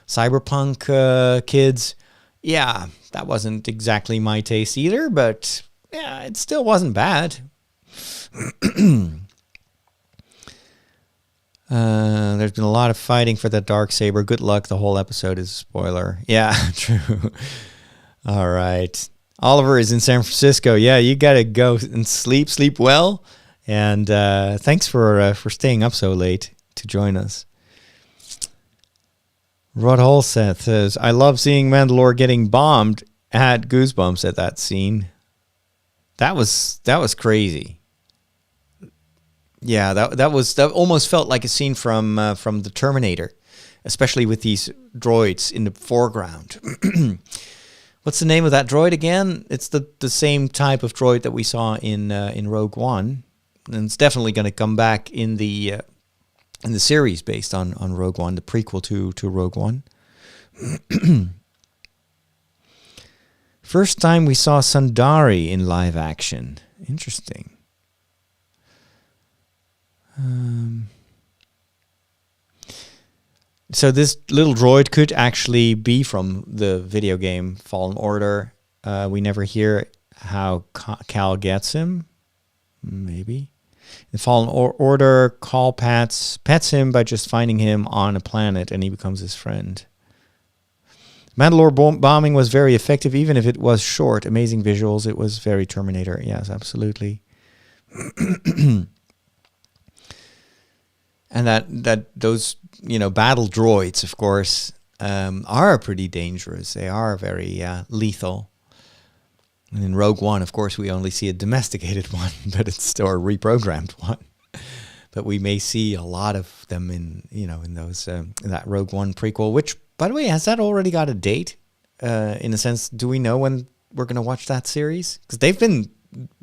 cyberpunk kids. Yeah, that wasn't exactly my taste either, but yeah, it still wasn't bad. There's been a lot of fighting for the Darksaber. Good luck. The whole episode is a spoiler. Yeah, true. All right. Oliver is in San Francisco. Yeah, you got to go and sleep well. And thanks for staying up so late to join us. Rod Holseth says, I love seeing Mandalore getting bombed. Had goosebumps at that scene. That was crazy. Yeah, that almost felt like a scene from the Terminator, especially with these droids in the foreground. What's the name of that droid again? It's the same type of droid that we saw in Rogue One, and it's definitely going to come back in the series based on Rogue One, the prequel to Rogue One. First time we saw Sundari in live action. Interesting. So this little droid could actually be from the video game Fallen Order. We never hear how Cal gets him. Maybe. The Fallen Order, Cal pets him by just finding him on a planet, and he becomes his friend. Mandalore bombing was very effective, even if it was short. Amazing visuals. It was very Terminator. Yes, absolutely. And that those battle droids, of course, are pretty dangerous. They are very lethal. And in Rogue One, of course, we only see a domesticated one, but it's still a reprogrammed one. But we may see a lot of them in those in that Rogue One prequel. Which, by the way, has that already got a date? In a sense, do we know when we're going to watch that series? Because they've been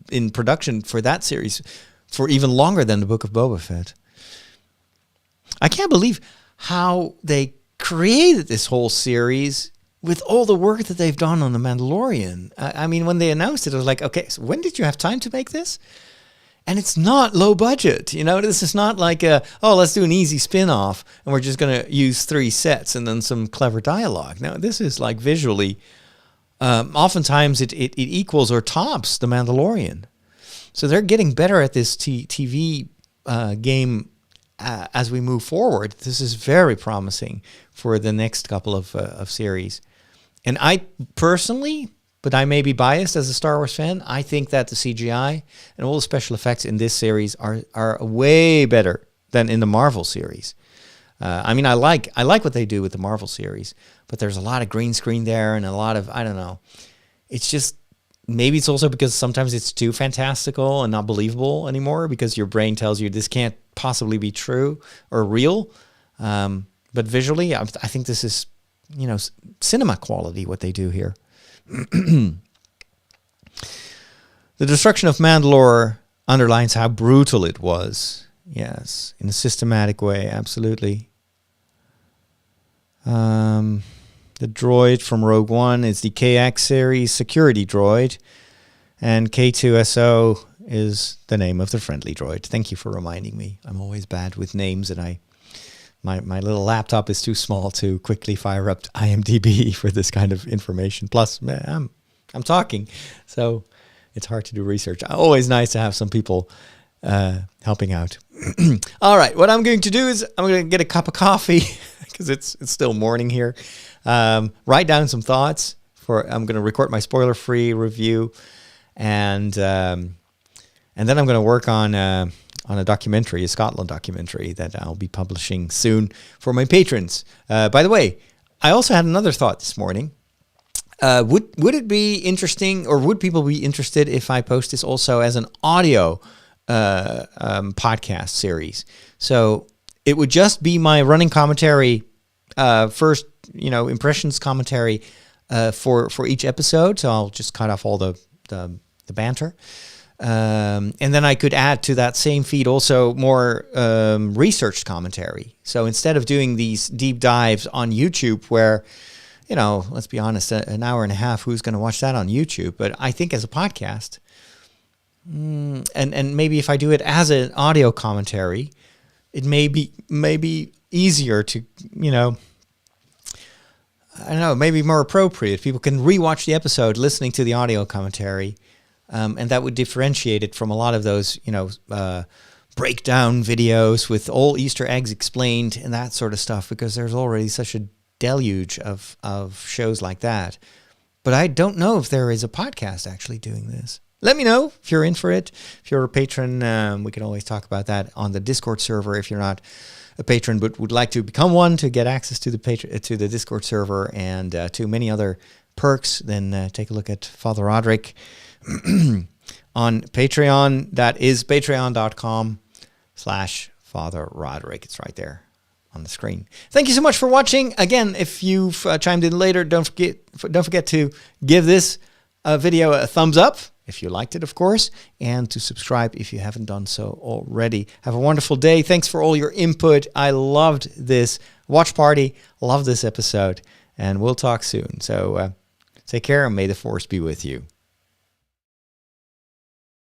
in production for that series for even longer than the Book of Boba Fett. I can't believe how they created this whole series with all the work that they've done on The Mandalorian. I mean, when they announced it, I was like, okay, so when did you have time to make this? And it's not low budget. This is not like, let's do an easy spin-off and we're just going to use 3 sets and then some clever dialogue. No, this is like visually, oftentimes it equals or tops The Mandalorian. So they're getting better at this TV game as we move forward. This is very promising for the next couple of series. And I personally, but I may be biased as a Star Wars fan, I think that the CGI and all the special effects in this series are way better than in the Marvel series. I mean, I like what they do with the Marvel series, but there's a lot of green screen there and a lot of, I don't know. It's just, maybe it's also because sometimes it's too fantastical and not believable anymore because your brain tells you this can't possibly be true or real. But visually, I think this is, cinema quality, what they do here. The destruction of Mandalore underlines how brutal it was. Yes, in a systematic way, absolutely. The droid from Rogue One is the KX series security droid. And K2SO is the name of the friendly droid. Thank you for reminding me. I'm always bad with names, and my little laptop is too small to quickly fire up IMDb for this kind of information. Plus, I'm talking, so it's hard to do research. Always nice to have some people helping out. All right, what I'm going to do is I'm going to get a cup of coffee because it's still morning here. Write down some thoughts. I'm going to record my spoiler-free review, and then I'm going to work on a documentary, a Scotland documentary that I'll be publishing soon for my patrons. By the way, I also had another thought this morning. Would it be interesting, or would people be interested if I post this also as an audio podcast series? So it would just be my running commentary, first, impressions commentary for each episode. So I'll just cut off all the banter. And then I could add to that same feed also more researched commentary. So instead of doing these deep dives on YouTube where, let's be honest, an hour and a half, who's going to watch that on YouTube? But I think as a podcast, and maybe if I do it as an audio commentary, it may be easier to, I don't know, maybe more appropriate. People can rewatch the episode listening to the audio commentary. And that would differentiate it from a lot of those, breakdown videos with all Easter eggs explained and that sort of stuff, because there's already such a deluge of shows like that. But I don't know if there is a podcast actually doing this. Let me know if you're in for it. If you're a patron, we can always talk about that on the Discord server. If you're not a patron but would like to become one to get access to the Discord server and to many other perks, then take a look at Father Roderick on Patreon. That is patreon.com/Father Roderick. It's right there on the screen. Thank you so much for watching. Again, if you've chimed in later, don't forget to give this video a thumbs up if you liked it, of course, and to subscribe if you haven't done so already. Have a wonderful day. Thanks for all your input. I loved this watch party. Loved this episode, and we'll talk soon. So take care, and may the Force be with you.